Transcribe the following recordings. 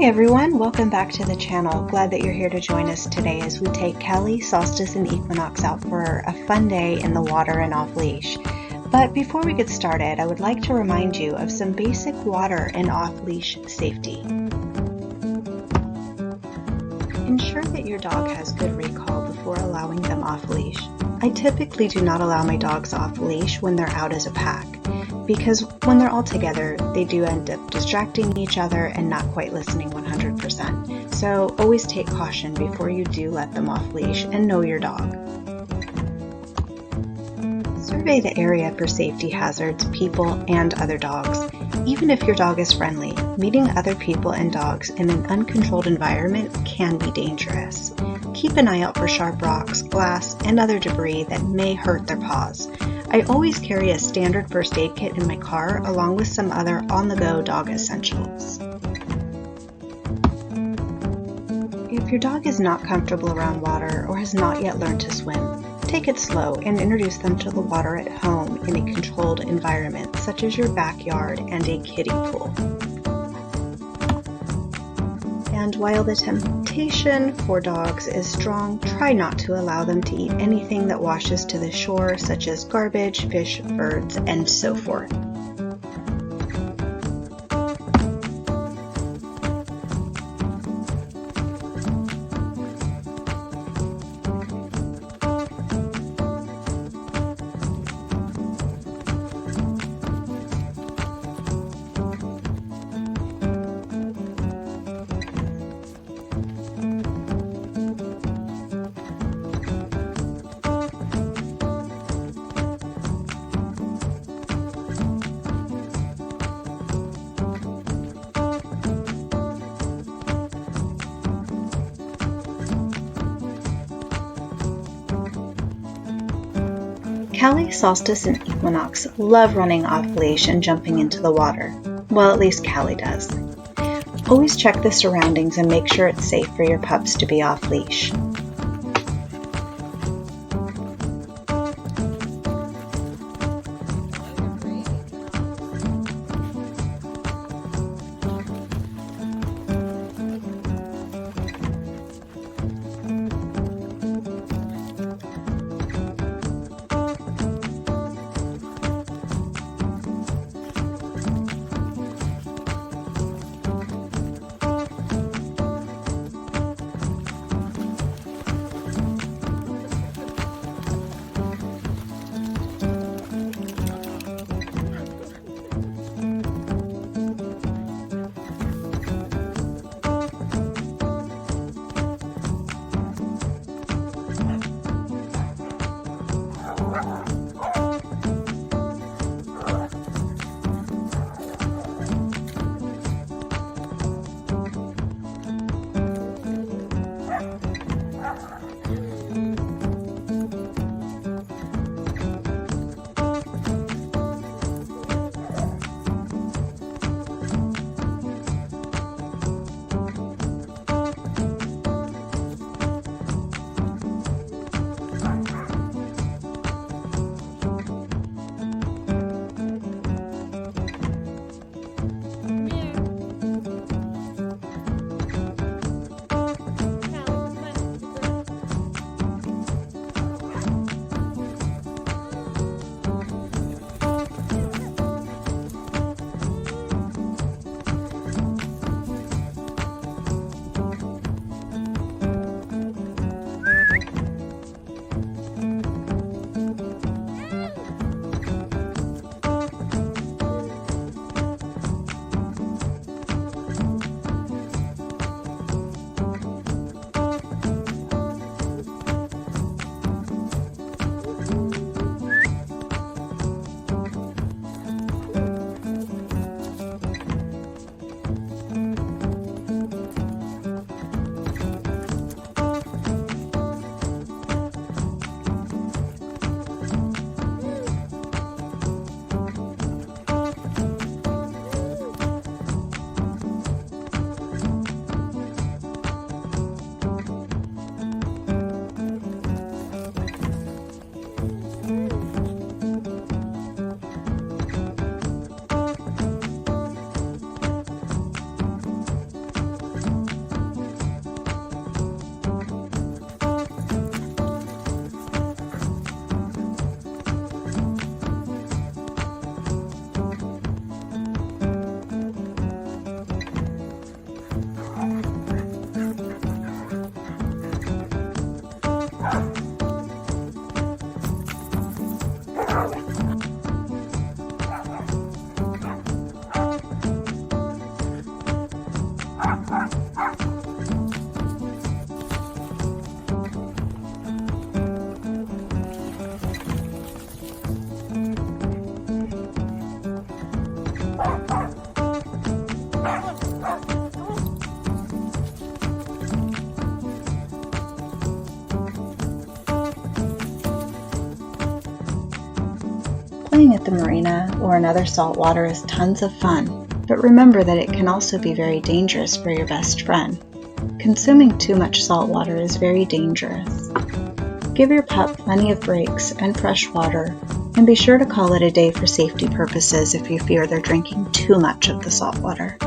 everyone, welcome back to the channel. Glad that you're here to join us today as we take Cali, Solstice, and Equinox out for a fun day in the water and off-leash. But before we get started, I would like to remind you of some basic water and off-leash safety. Ensure that your dog has good recall before allowing them off-leash. I typically do not allow my dogs off-leash when they're out as a pack, because when they're all together, they do end up distracting each other and not quite listening 100%. So always take caution before you do let them off leash and know your dog. Survey the area for safety hazards, people, and other dogs. Even if your dog is friendly, meeting other people and dogs in an uncontrolled environment can be dangerous. Keep an eye out for sharp rocks, glass, and other debris that may hurt their paws. I always carry a standard first aid kit in my car along with some other on-the-go dog essentials. If your dog is not comfortable around water or has not yet learned to swim, take it slow and introduce them to the water at home in a controlled environment such as your backyard and a kiddie pool. And while the temptation for dogs is strong, try not to allow them to eat anything that washes to the shore, such as garbage, fish, birds, and so forth. Cali, Solstice, and Equinox love running off-leash and jumping into the water. Well, at least Cali does. Always check the surroundings and make sure it's safe for your pups to be off-leash. Playing at the marina or in other salt water is tons of fun, but remember that it can also be very dangerous for your best friend. Consuming too much salt water is very dangerous. Give your pup plenty of breaks and fresh water, and be sure to call it a day for safety purposes if you fear they're drinking too much of the salt water.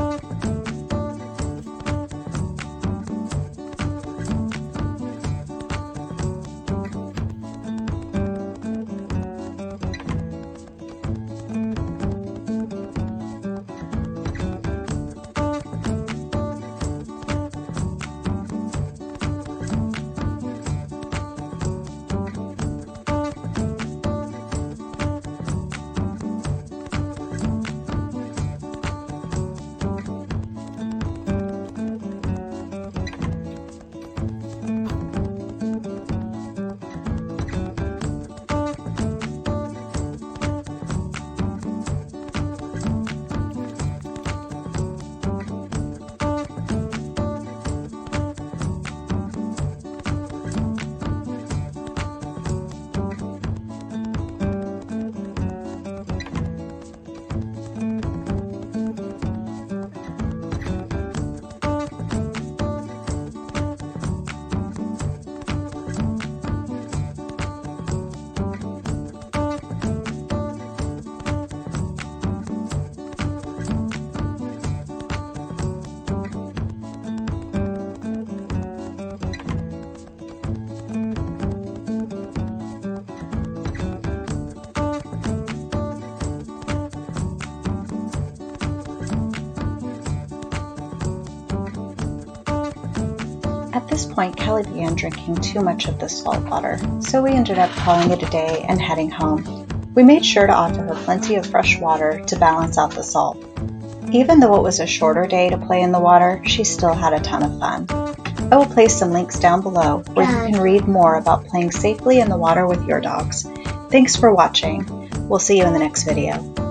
At this point, Cali began drinking too much of the salt water, so we ended up calling it a day and heading home. We made sure to offer her plenty of fresh water to balance out the salt. Even though it was a shorter day to play in the water, she still had a ton of fun. I will place some links down below where you can read more about playing safely in the water with your dogs. Thanks for watching. We'll see you in the next video.